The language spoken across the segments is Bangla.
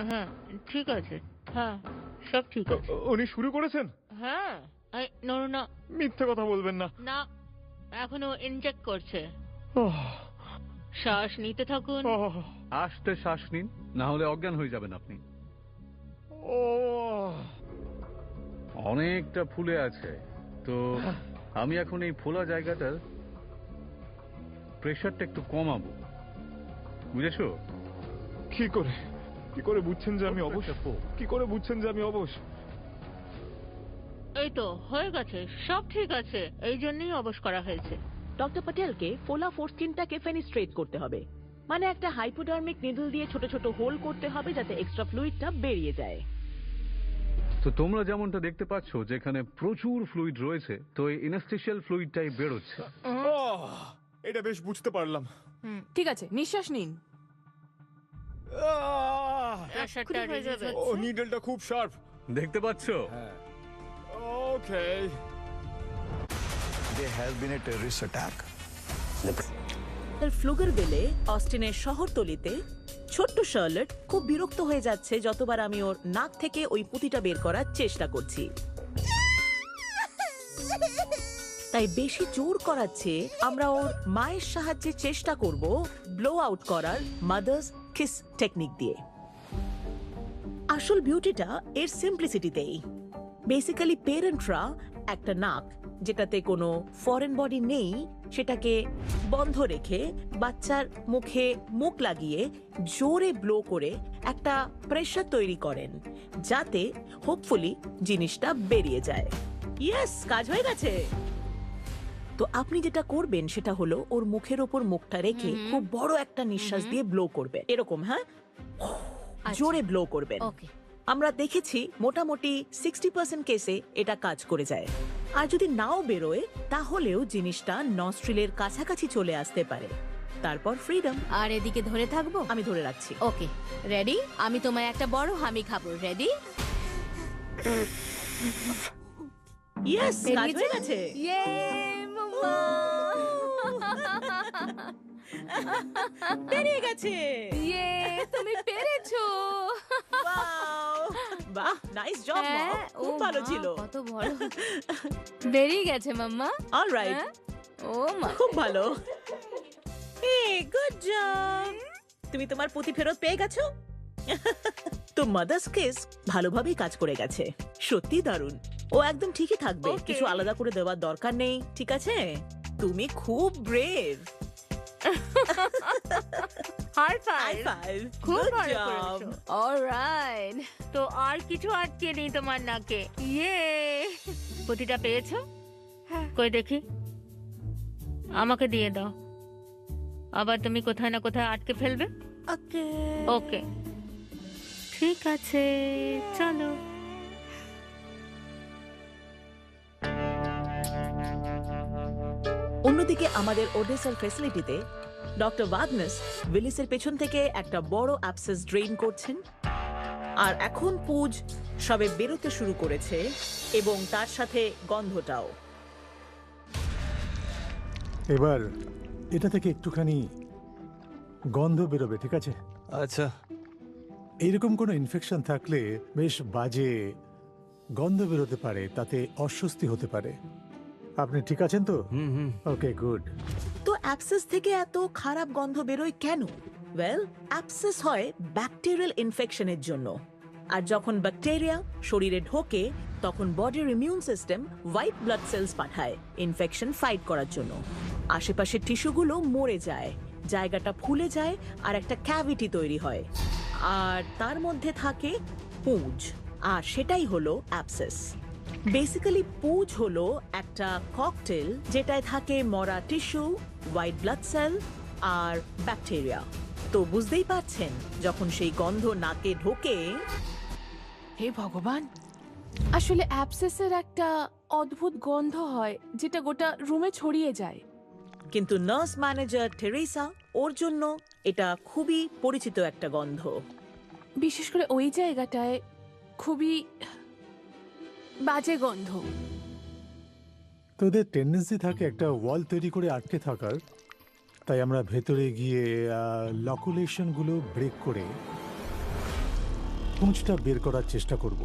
হ্যাঁ ঠিক আছে, হ্যাঁ সব ঠিক আছে। উনি শুরু করেছেন? হ্যাঁ নড়ো না। মিথ্যে কথা বলবেন না। না, এখনো ইনজেক্ট করছে। ওহ, শ্বাস নিতে থাকুন। ওহ, আস্তে শ্বাস নিন, না হলে অজ্ঞান হয়ে যাবেন আপনি। ওহ। অনেকটা ফুলে আছে, তো আমি এখন এই ফোলা জায়গাটার প্রেশারটা একটু কমাবো, বুঝেছো? কি করে বুঝছেন যে আমি অবশ? একটা পো। কি করে বুঝছেন যে আমি অবশ? এই তো হয়ে গেছে, সব ঠিক আছে, এই জন্যই অবশ করা হয়েছে। ডক্টর প্যাটেলকে ফোলা ফোরস্কিনটাকে ফেনিস্ট্রেট করতে হবে, মানে একটা হাইপোডার্মিক নিডল দিয়ে ছোট ছোট হোল করতে হবে যাতে এক্সট্রা ফ্লুইডটা বেরিয়ে যায়। তো তোমরা যেমনটা দেখতে পাচ্ছ যেখানে প্রচুর ফ্লুইড রয়েছে, তো এই ইনাস্টেশিয়াল ফ্লুইডটাই বেরোচ্ছে। ওহ, এটা বেশ বুঝতে পারলাম। ঠিক আছে, নিঃশ্বাস নিন। প্রেশারটা হয়ে যাবে। ও নিডলটা খুব শার্প। দেখতে পাচ্ছ? ওকে। There has been a terrorist attack. ফ্লুগার বেলে অস্টিনের শহরতলিতে ছোট্ট শার্লট খুব বিরক্ত হয়ে যাচ্ছে যতবার আমি ওর নাক থেকে ওই পুঁতিটা বের করার চেষ্টা করছি। তাই বেশি জোর করাচ্ছে, আমরা ওর মায়ের সাহায্যে চেষ্টা করব ব্লো আউট করার মাদার্স কিস টেকনিক দিয়ে। আসল বিউটিটা এর সিম্পলিসিটিতেই। বেসিক্যালি পেরেন্টরা একটা নাক যেটাতে কোনো ফরেন বডি নেই সেটাকে বন্ধ রেখে বাচ্চার মুখে মুখ লাগিয়ে জোরে ব্লো করে একটা প্রেশার তৈরি করেন যাতে হোপফুলি জিনিসটা বেরিয়ে যায়। ইয়েস, কাজ হয়ে গেছে। তো আপনি যেটা করবেন সেটা হলো ওর মুখের ওপর মুখটা রেখে খুব বড় একটা নিঃশ্বাস দিয়ে ব্লো করবে, এরকম। হ্যাঁ, জোরে ব্লো করবেন। ওকে। আমরা দেখেছি মোটামুটি 60% কেসে এটা কাজ করে যায়। আর যদি নাও বেরোয় তাহলেও জিনিসটা নস্ট্রিলের কাছাকাছি চলে আসতে পারে। তারপর ফ্রিডম। আর এদিকে ধরে থাকবো? আমি ধরে রাখছি। ওকে, রেডি? আমি তোমায় একটা বড় হামি খাবো। রেডি? ইয়েস, কাজ হয়ে গেছে। ইয়ে মাম্মা! বেরিয়ে গেছে। ইয়ে, তুমি পেরেছো! Wow! বাহ, নাইস জব মম, হ্যাঁ, ও খুব ভালো মা, ছিল। কত বড়! বেরিয়ে গেছে মাম্মা। অলরাইট, হ্যাঁ? ও মা! খুব ভালো। এই গুড জব, তুমি তোমার পুঁতি ফেরত পেয়ে গেছো। তো মাদার্স কেস ভালোভাবেই কাজ করে গেছে, সত্যি দারুণ। ও একদম ঠিকই থাকবে, Okay. কিছু আলাদা করে দেওয়ার দরকার নেই, ঠিক আছে? তুমি খুব brave. High high five. Five, খুব গুড ভালো জব। করেছো। অলরাইট। তো আর কিছু আটকে নেই তোমার নাকে। ইয়ে, পুঁতিটা পেয়েছো? কই দেখি, আমাকে দিয়ে দাও। আবার তুমি কোথায় না কোথায় আটকে ফেলবে। ওকে। ওকে, ঠিক আছে, চলো। অন্যদিকে আমাদের ওডেসার ফ্যাসিলিটিতে ডক্টর ওয়াগনাস উইলিসের পেছন থেকে একটা বড় অ্যাবসেস ড্রেন করছেন। আর এখন পুজ সবে বেরোতে শুরু করেছে এবং তার সাথে গন্ধটাও। এবার এটা থেকে একটুখানি গন্ধ বেরোবে, ঠিক আছে? আচ্ছা, এইরকম কোনো ইনফেকশন থাকলে বেশ বাজে গন্ধ বেরোতে পারে, তাতে অস্বস্তি হতে পারে। আপনি ঠিক আছেন তো? ওকে, গুড। তো অ্যাবসেস থেকে এত খারাপ গন্ধ বেরোয় কেন? ওয়েল, অ্যাবসেস হয় ব্যাকটেরিয়াল ইনফেকশনের জন্য। আর যখন ব্যাকটেরিয়া শরীরে ঢোকে তখন বডির immune system white blood cells পাঠায় ইনফেকশন ফাইট করার জন্য। আশেপাশের টিস্যুগুলো মরে যায়, জায়গাটা ফুলে যায় আর একটা ক্যাভিটি তৈরি হয়, আর তার মধ্যে থাকে পুঁজ, আর সেটাই হলো অ্যাবসেস। বেসিক্যালি পুঁজ হলো একটা ককটেল যেটায় থাকে মরা টিস্যু, হোয়াইট ব্লাড সেল আর ব্যাকটেরিয়া। তো বুঝতেই পারছেন, যখন সেই গন্ধ নাকে ঢোকে। হে ভগবান! আসলে অ্যাবসেসের একটা অদ্ভুত গন্ধ হয় যেটা গোটা রুমে ছড়িয়ে যায়। কিন্তু নার্স ম্যানেজার টেরেসা, ওর জন্য এটা খুবই পরিচিত একটা গন্ধ। বিশেষ করে ওই জায়গাটায় খুবই বাজে গন্ধ। তো ওদের টেন্ডেন্সি থাকে একটা ওয়াল তৈরি করে আটকে থাকার, তাই আমরা ভেতরে গিয়ে লকুলেশনগুলো ব্রেক করে পুঁজটা বের করার চেষ্টা করব।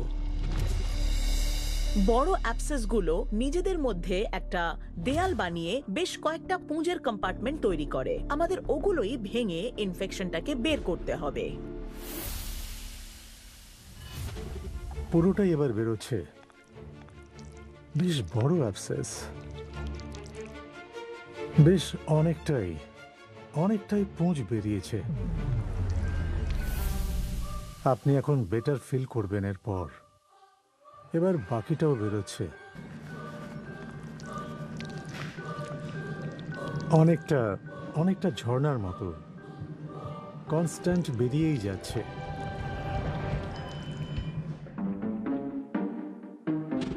বড় অ্যাবসেসগুলো নিজেদের মধ্যে একটা দেয়াল বানিয়ে বেশ কয়েকটা পুঁজের কম্পার্টমেন্ট তৈরি করে। আমাদের ওগুলোই ভেঙে ইনফেকশনটাকে বের করতে হবে। পুরোটাই এবার বেরোচ্ছে। বেশ বড় অ্যাবসেস, বেশ অনেকটাই পুঁজ বেরিয়েছে। আপনি এখন বেটার ফিল করবেন এরপর। এবার বাকিটাও বেরোচ্ছে। অনেকটা ঝর্ণার মতো কনস্ট্যান্ট বেরিয়েই যাচ্ছে।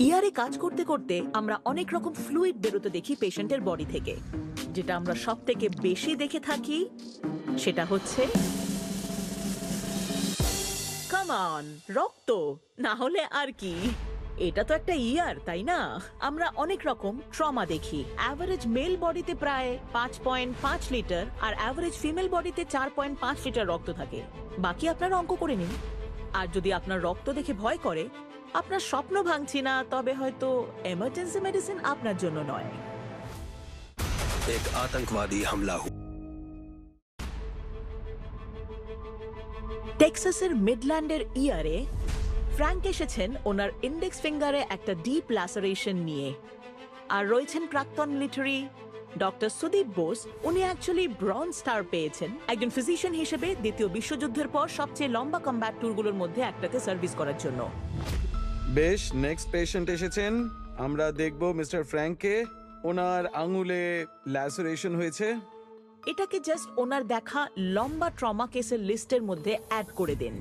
ইয়ারে কাজ করতে করতে আমরা অনেক রকম ফ্লুইড বেরোতে দেখি পেশেন্টের বডি থেকে। যেটা আমরা সব থেকে বেশি দেখে থাকি সেটা হচ্ছে কাম অন, রক্ত, না হলে আর কি। এটা তো একটা ইয়ার, তাই না? আমরা অনেক রকম ট্রমা দেখি। অ্যাভারেজ মেল বডিতে প্রায় 5.5 লিটার আর অ্যাভারেজ ফিমেল বডিতে 4.5 লিটার রক্ত থাকে। বাকি আপনারা অঙ্ক করে নিন। আর যদি আপনার রক্ত দেখে ভয় করে, আপনার স্বপ্ন ভাঙছি না, তবে হয়তো এমার্জেন্সি মেডিসিন আপনার জন্য নয়। एक आतंकवादी हमला हुआ। টেক্সাসের মিডল্যান্ডের ইয়ারে ফ্র্যাঙ্ক এসেছেন ওনার ইন্ডেক্স ফিঙ্গারে একটা ডিপ ল্যাসারেশন নিয়ে। আর রয়েছেন প্রাক্তন মিলিটারি ডক্টর সুদীপ বোস। উনি অ্যাকচুয়ালি ব্রঞ্জ স্টার পেয়েছেন। একজন ফিজিশিয়ান হিসেবে দ্বিতীয় বিশ্বযুদ্ধের পর সবচেয়ে লম্বা কমব্যাট ট্যুরগুলোর মধ্যে একটাতে সার্ভিস করার জন্য। বেশ, নেক্সট পেশেন্ট এসেছেন। আমরা দেখব মিস্টার ফ্র্যাঙ্ককে। ওনার আঙুলে ল্যাসারেশন হয়েছে। এটাকে জাস্ট ওনার দেখা লম্বা ট্রমা কেসের লিস্টের মধ্যে অ্যাড করে দিন।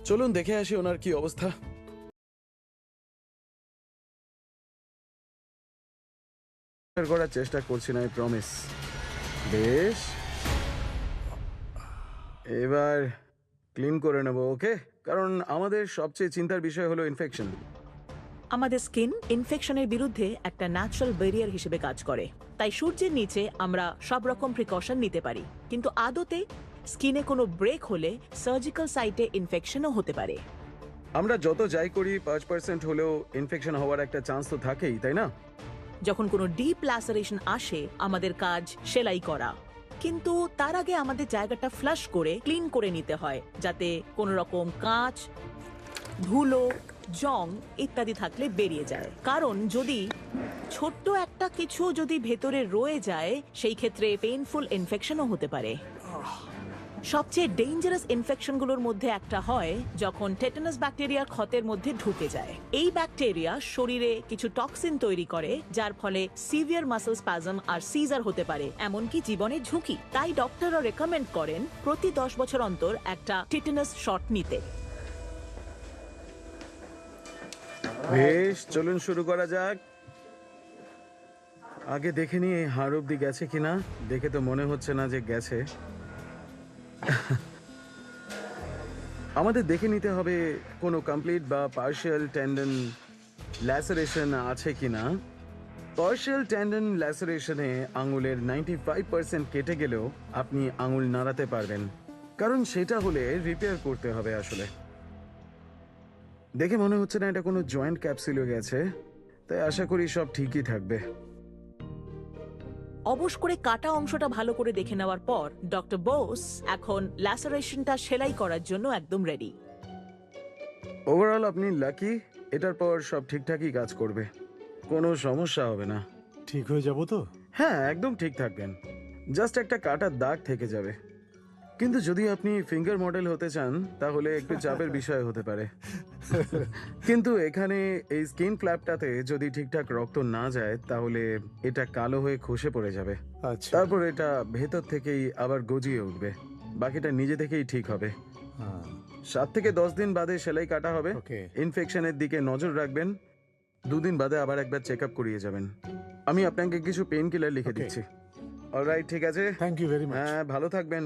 চলুন দেখে আসি ওনার কি অবস্থা। করার চেষ্টা করছি না, আই প্রমিস। বেশ, এবার ক্লিন করে নেব, ওকে? কারণ আমাদের সবচেয়ে চিন্তার বিষয় হলো ইনফেকশন। আমাদের স্কিন ইনফেকশনের বিরুদ্ধে একটা ন্যাচারাল ব্যারিয়ার হিসেবে কাজ করে। তাই সূর্যের নিচে আমরা সব রকম প্রিকশন নিতে পারি, কিন্তু আদতে স্কিনে কোনো ব্রেক হলে সার্জিক্যাল সাইটে ইনফেকশনও হতে পারে। আমরা যত যাই করি 5% হলেও ইনফেকশন হওয়ার একটা চান্স তো থাকেই, তাই না? যখন কোনো ডিপ ল্যাসারেশন আসে, আমাদের কাজ সেলাই করা, কিন্তু তার আগে আমাদের জায়গাটা ফ্লাশ করে ক্লিন করে নিতে হয়, যাতে কোনো রকম কাঁচ, ধুলো, জং ইত্যাদি থাকলে বেরিয়ে যায়। কারণ যদি ছোট্ট একটা কিছু যদি ভেতরে রয়ে যায়, সেই ক্ষেত্রে পেইনফুল ইনফেকশনও হতে পারে। সবচেয়ে ডেঞ্জারাস ইনফেকশনগুলোর মধ্যে একটা হয় যখন টেটানাস ব্যাকটেরিয়ার ক্ষতের মধ্যে ঢুকে যায়। এই ব্যাকটেরিয়া শরীরে কিছু টক্সিন তৈরি করে, যার ফলে সিভিয়ার মাসল স্প্যাজম আর সিজার হতে পারে, এমনকি জীবনের ঝুঁকি। তাই ডক্টররা রেকমেন্ড করেন প্রতি 10 বছর অন্তর একটা টিটানাস শট নিতে। বেশ, চলুন শুরু করা যাক। আগে দেখে নিই এই হাড় অব্দি গেছে কিনা। দেখে তো মনে হচ্ছে না যে গেছে। আমাদের দেখে নিতে হবে কোনো কমপ্লিট বা পার্শিয়াল টেন্ডন ল্যাসারেশন আছে কিনা। পার্শিয়াল টেন্ডন ল্যাসারেশনে আঙুলের 95% কেটে গেলেও আপনি আঙুল নাড়াতে পারবেন, কারণ সেটা হলে রিপেয়ার করতে হবে। আসলে দেখে মনে হচ্ছে না এটা কোনো জয়েন্ট ক্যাপসুলে গেছে, তাই আশা করি সব ঠিকই থাকবে। অবশ করে কাটা অংশটা ভালো করে দেখে নেওয়ার পর ডক্টর বোস এখন ল্যাসারেশনটা সেলাই করার জন্য একদম রেডি। ওভারঅল আপনি লাকি। এটার পর সব ঠিকঠাকই কাজ করবে, কোনো সমস্যা হবে না। ঠিক হয়ে যাব তো? হ্যাঁ, একদম ঠিক থাকবেন। জাস্ট একটা কাটার দাগ থেকে যাবে। কিন্তু যদি আপনি ফিঙ্গার মডেল হতে চান তাহলে একটু চাপের বিষয় হতে পারে। কিন্তু এখানে এই স্কিন ফ্ল্যাপটাতে যদি ঠিকঠাক রক্ত না যায় তাহলে এটা কালো হয়ে খসে পড়ে যাবে। আচ্ছা, তারপর এটা ভেতর থেকেই আবার গজিয়ে উঠবে। বাকিটা নিজে থেকেই ঠিক হবে। হ্যাঁ, 7 থেকে 10 দিন বাদে সেলাই কাটা হবে। ওকে। ইনফেকশনের দিকে নজর রাখবেন। 2 দিন বাদে আবার একবার চেক আপ করিয়ে যাবেন। আমি আপনাকে কিছু পেইন কিলার লিখে Okay. দিচ্ছি। অলরাইট, ঠিক আছে। Thank you very much. হ্যাঁ, ভালো থাকবেন।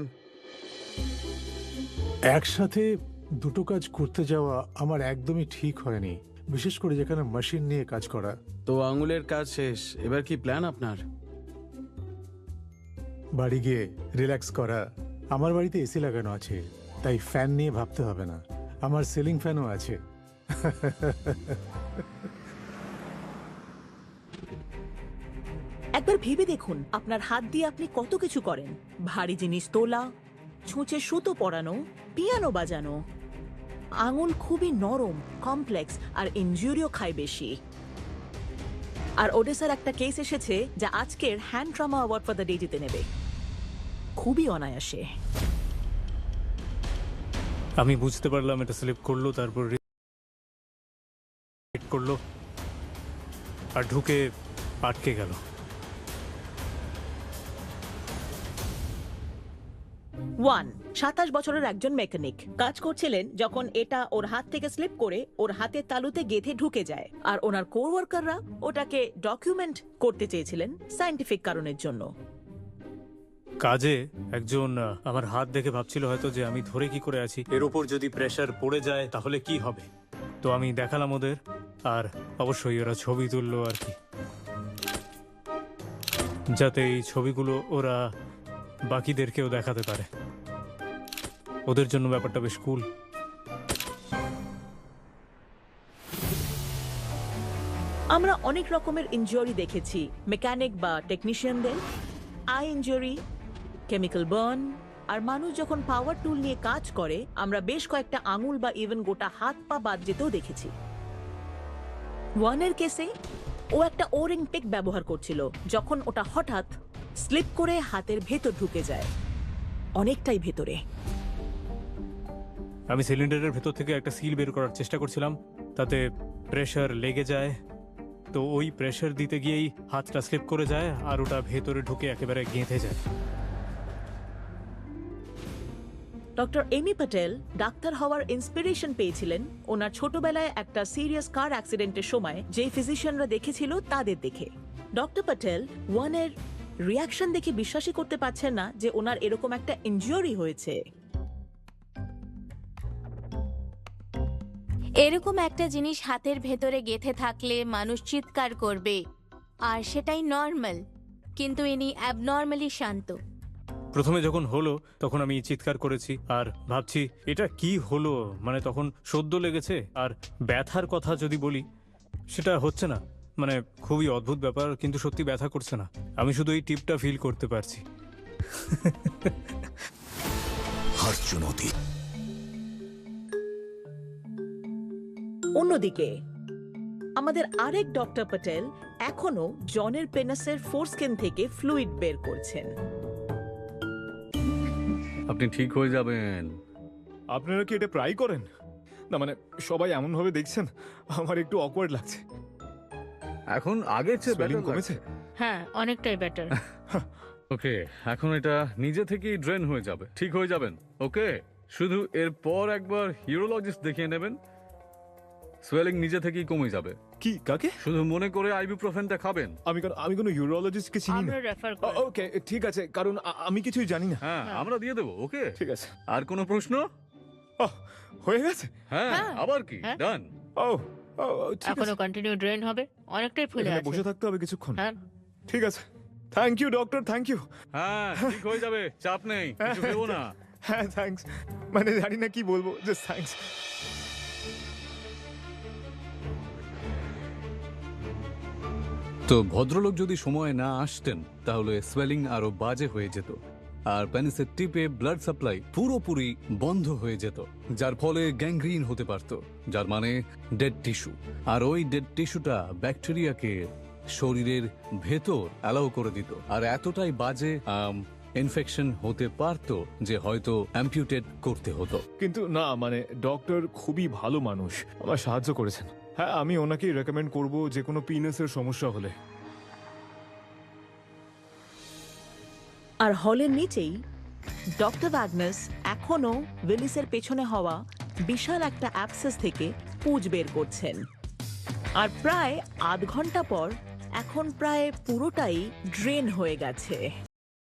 একসাথে দুটো কাজ করতে যাওয়া আমার একদমই ঠিক হয়নি, বিশেষ করে যেখানে মেশিন নিয়ে কাজ করা। তো আঙুলের কাজ শেষ, এবার কি প্ল্যান আপনার? বাড়ি গিয়ে রিল্যাক্স করা। আমার বাড়িতে এসি লাগানো আছে, তাই ফ্যান নিয়ে ভাবতে হবে না। আমার সিলিং ফ্যানও আছে। একবার ভেবে দেখুন আপনার হাত দিয়ে আপনি কত কিছু করেন। ভারী জিনিস তোলা, ছুঁচে সুতো পরানো, পিয়ানো বাজানো। আঙুল খুবই নরম, কমপ্লেক্স আর ইনজুরিও খায় বেশি। আর ওডেসার একটা কেস এসেছে যা আজকের hand trauma award for the day জিতে নেবে, খুবই অনায়াসে। আমি বুঝতে পারলাম এটা স্লিপ করলো, তারপর করলো আর ঢুকে আটকে গেল। 27 বছরের একজন মেকানিক কাজ করছিলেন যখন এটা ওর হাত থেকে স্লিপ করে ওর হাতের তালুতে গেঁথে ঢুকে যায়। আর ওনার কোওয়ার্কাররা ওটাকে ডকুমেন্ট করতে চেয়েছিলেন সায়েন্টিফিক কারণের জন্য। কাজে একজন আমার হাত দেখে ভাবছিল হয়তো যে আমি ধরে কি করে আছি, এর ওপর যদি প্রেসার পড়ে যায় তাহলে কি হবে। তো আমি দেখালাম ওদের, আর অবশ্যই ওরা ছবি তুললো আর কি, যাতে এই ছবিগুলো ওরা বাকিদেরকেও দেখাতে পারে। ওদের জন্য ব্যাপারটা বেশ কুল। আমরা অনেক রকমের ইনজুরি দেখেছি মেকানিক বা টেকনিশিয়ানদের, আই ইনজুরি, কেমিক্যাল বার্ন। আর মানুষ যখন পাওয়ার টুল নিয়ে কাজ করে আমরা বেশ কয়েকটা আঙুল বা ইভেন গোটা হাত পা বাদ যেতেও দেখেছি। ওয়ানের কেসে ও একটা ওরিং পিক ব্যবহার করছিল যখন ওটা হঠাৎ স্লিপ করে হাতের ভেতর ঢুকে যায়, অনেকটাই ভেতরে। আমি সিলিন্ডারের ভেতর থেকে একটা সিল বের করার চেষ্টা করছিলাম, তাতে প্রেসার লেগে যায়। তো ওই প্রেসার দিতে গিয়েই হাতটা স্লিপ করে যায় আর ওটা ভেতরে ঢুকে একেবারে গেঁথে যায়। ডক্টর এমি প্যাটেল ডাক্তার হওয়ার ইন্সপিরেশন পেয়েছিলেন ওনার ছোটবেলায় একটা সিরিয়াস কার অ্যাক্সিডেন্টের সময় যে ফিজিশিয়ানরা দেখেছিল তাদের দেখে। ডক্টর প্যাটেল ওয়ানের রিয়াকশন দেখে বিশ্বাসই করতে পারছেন না যে ওনার এরকম একটা ইনজুরি হয়েছে। এরকম একটা জিনিস হাতের ভেতরে গেঁথে থাকলে মানুষ চিৎকার করবে, আর সেটাই নর্মাল। কিন্তু ইনি অ্যাবনর্মালি শান্ত। প্রথমে যখন হলো তখন আমি চিৎকার করেছি আর ভাবছি এটা কি হলো, মানে তখন সদ্য লেগেছে। আর ব্যথার কথা যদি বলি, সেটা হচ্ছে না, মানে খুবই অদ্ভুত ব্যাপার, কিন্তু সত্যি ব্যথা করছে না। আমি শুধু এই টিপটা ফিল করতে পারছি। हर चुनौती অন্যদিকে আমাদের আরেক ডক্টর প্যাটেল এখনো জনের পেনাসের ফোরস্কিন থেকে ফ্লুইড বের করছেন। আপনি ঠিক হয়ে যাবেন। আপনারা কি এটা প্রায় করেন? না মানে সবাই এমন ভাবে দেখছেন, আমার একটু অকওয়ার্ড লাগছে। এখন আগের চেয়ে Swelling better কমেছে? লাগছে। হ্যাঁ, অনেকটাই বেটার। ওকে, এখন এটা নিজে থেকেই ড্রেন হয়ে যাবে, ঠিক হয়ে যাবেন। ওকে, শুধু এরপর একবার ইউরোলজিস্ট দেখিয়ে নেবেন, সোয়েলিং নিজে থেকেই কমে যাবে। কি কাকে? শুধু মনে করে আইবুপ্রোফেনটা খাবেন। আমি কোনো ইউরোলজিস্টকে চিনি না। আমরা রেফার করি। ওকে ঠিক আছে, কারণ আমি কিছুই জানি না। হ্যাঁ, আমরা দিয়ে দেবো। ওকে, ঠিক আছে। আর কোনো প্রশ্ন? হয়ে গেছে? হ্যাঁ, আবার কি? হ্যাঁ। ডান। ও ঠিক এখনো আছে। কন্টিনিউ ড্রেন হবে, অনেকটাই ফুলে এখানে আছে। বসে থাকতে হবে কিছুক্ষণ। হ্যাঁ, ঠিক আছে, thank you doctor, thank you. হ্যাঁ, ঠিক হয়ে যাবে, চাপ নেই, কিছু ভেবো না। হ্যাঁ থ্যাঙ্কস, মানে জানি না কি বলবো, জাস্ট থ্যাঙ্কস। তো ভদ্রলোক যদি সময়ে না আসতেন তাহলে সোয়েলিং আরো বাজে হয়ে যেত, আর পেনিসের টিপে ব্লাড সাপ্লাই পুরোপুরি বন্ধ হয়ে যেত, যার ফলে গ্যাংগ্রিন হতে পারত, যার মানে ডেড টিস্যু। আর ওই ডেড টিস্যুটা ব্যাকটেরিয়াকে শরীরের ভেতর অ্যালাউ করে দিত, আর এতটাই বাজে ইনফেকশন হতে পারত যে হয়তো অ্যাম্পিউটেট করতে হতো। কিন্তু না, মানে ডক্টর খুবই ভালো মানুষ, আমার সাহায্য করেছেন। হ্যাঁ, আমি ওনাকেই রেকমেন্ড করব যে কোনো পিনাসের সমস্যা হলে। আর হলের নিচেই ডক্টর ওয়াগনাস এখনো উইলিসের পেছনে হওয়া বিশাল একটা অ্যাবসেস থেকে পুঁজ বের করছেন। আর প্রায় আধ ঘন্টা পর এখন প্রায় পুরোটাই ড্রেন হয়ে গেছে।